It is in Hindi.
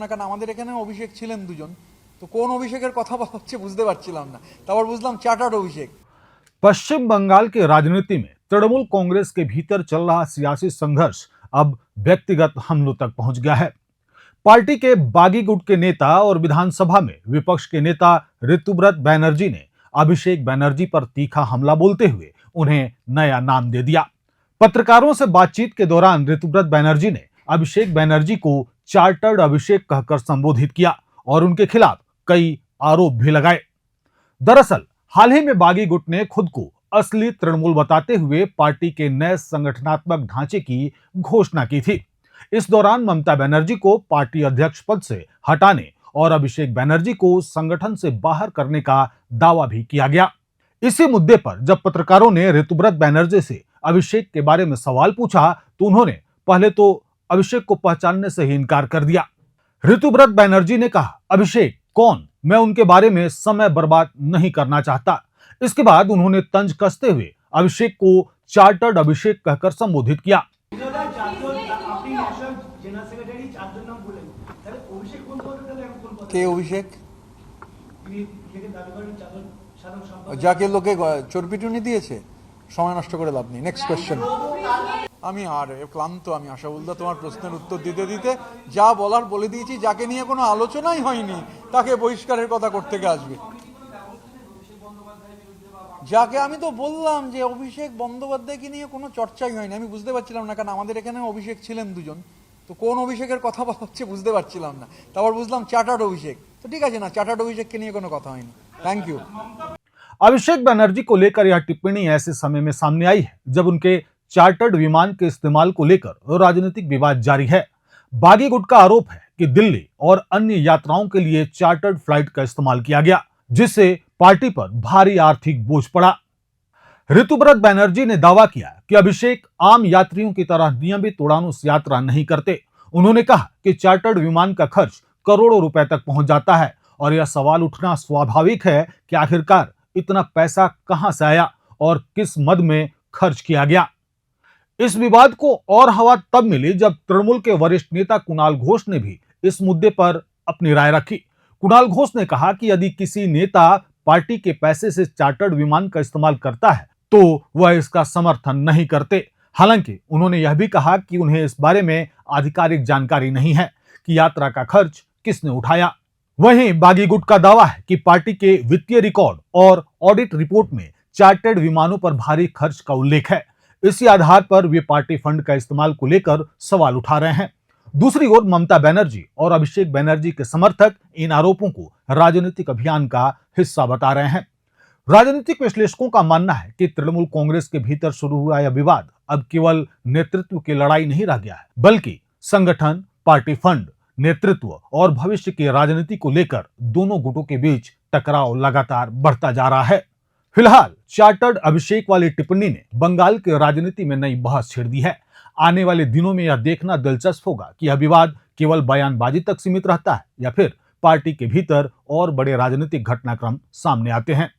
না, কারণ আমাদের এখানে অভিষেক ছিলেন দুজন, তো কোন অভিষেকের কথা বলা হচ্ছে বুঝতে পারছিলাম না। তারপর বুঝলাম চার্টার্ড অভিষেক। पश्चिम बंगाल की राजनीति में तृणमूल कांग्रेस के भीतर चल रहा सियासी संघर्ष अब व्यक्तिगत हमलों तक पहुंच गया है। पार्टी के बागी गुट के नेता और विधानसभा में विपक्ष के नेता ऋतुव्रत बैनर्जी ने अभिषेक बैनर्जी पर तीखा हमला बोलते हुए उन्हें नया नाम दे दिया। पत्रकारों से बातचीत के दौरान ऋतुव्रत बैनर्जी ने अभिषेक बैनर्जी को चार्टर्ड अभिषेक कहकर संबोधित किया और उनके खिलाफ कई आरोप भी लगाए। दरअसल हाल ही में बागी गुट ने खुद को असली तृणमूल बताते हुए पार्टी के नए संगठनात्मक ढांचे की घोषणा की थी। इस दौरान ममता बनर्जी को पार्टी अध्यक्ष पद से हटाने और अभिषेक बैनर्जी को संगठन से बाहर करने का दावा भी किया गया। इसी मुद्दे पर जब पत्रकारों ने ऋतुव्रत बैनर्जी से अभिषेक के बारे में सवाल पूछा तो उन्होंने पहले तो अभिषेक को पहचानने से ही इनकार कर दिया। ऋतुव्रत बैनर्जी ने कहा, अभिषेक कौन? मैं उनके बारे में समय बर्बाद नहीं करना चाहता। इसके बाद उन्होंने तंज कसते हुए अभिषेक को चार्टर्ड अभिषेक कहकर संबोधित किया। কে অভিষেক? যাকে লোকে চোরপিটুনি দিয়েছে। সময় নষ্ট করে লাভ নেই। Next question. আমি আর ক্লান্ত, আমি আশাউল্লাহ তোমার প্রশ্নের উত্তর দিতে দিতে যা বলার বলে দিয়েছি। যাকে নিয়ে কোনো আলোচনাই হয়নি তাকে বহিষ্কারের কথা করতে আসবে। যাকে আমি তো বললাম যে অভিষেক বন্দ্যোপাধ্যায়কে নিয়ে কোনো চর্চাই হয়নি, আমি বুঝতে পারছিলাম না, কারণ আমাদের এখানে অভিষেক ছিলেন দুজন, তো কোন অভিষেকের কথা বলা হচ্ছে বুঝতে পারছিলাম না। তারপর বুঝলাম চার্টার্ড অভিষেক, তো ঠিক আছে না, চার্টার্ড অভিষেককে নিয়ে কোনো কথা হয়নি। Thank you. अभिषेक बनर्जी को लेकर यह टिप्पणी ऐसे समय में सामने आई है जब उनके चार्टर्ड विमान के इस्तेमाल को लेकर राजनीतिक विवाद जारी है। बागी गुट का आरोप है कि दिल्ली और अन्य यात्राओं के लिए चार्टर्ड फ्लाइट का इस्तेमाल किया गया, जिससे पार्टी पर भारी आर्थिक बोझ पड़ा। ऋतुव्रत बैनर्जी ने दावा किया कि अभिषेक आम यात्रियों की तरह नियमित उड़ानों से यात्रा नहीं करते। उन्होंने कहा कि चार्टर्ड विमान का खर्च करोड़ों रुपए तक पहुंच जाता है और यह सवाल उठना स्वाभाविक है कि आखिरकार इतना पैसा कहां से आया और किस मद में खर्च किया गया। इस विवाद को और हवा तब मिली जब तृणमूल के वरिष्ठ नेता कुणाल घोष ने भी इस मुद्दे पर अपनी राय रखी। कुणाल घोष ने कहा कि यदि किसी नेता पार्टी के पैसे से चार्टर्ड विमान का इस्तेमाल करता है तो वह इसका समर्थन नहीं करते। हालांकि उन्होंने यह भी कहा कि उन्हें इस बारे में आधिकारिक जानकारी नहीं है कि यात्रा का खर्च किसने उठाया। वहीं बागी गुट का दावा है कि पार्टी के वित्तीय रिकॉर्ड और ऑडिट रिपोर्ट में चार्टर्ड विमानों पर भारी खर्च का उल्लेख है। इसी आधार पर वे पार्टी फंड का इस्तेमाल को लेकर सवाल उठा रहे हैं। दूसरी ओर ममता बनर्जी और अभिषेक बैनर्जी के समर्थक इन आरोपों को राजनीतिक अभियान का हिस्सा बता रहे हैं। राजनीतिक विश्लेषकों का मानना है कि तृणमूल कांग्रेस के भीतर शुरू हुआ यह विवाद अब केवल नेतृत्व की लड़ाई नहीं रह गया है, बल्कि संगठन, पार्टी फंड, नेतृत्व और भविष्य की राजनीति को लेकर दोनों गुटों के बीच टकराव लगातार बढ़ता जा रहा है। फिलहाल चार्टर्ड अभिषेक वाली टिप्पणी ने बंगाल की राजनीति में नई बहस छेड़ दी है। आने वाले दिनों में यह देखना दिलचस्प होगा कि यह विवाद केवल बयानबाजी तक सीमित रहता है या फिर पार्टी के भीतर और बड़े राजनीतिक घटनाक्रम सामने आते हैं।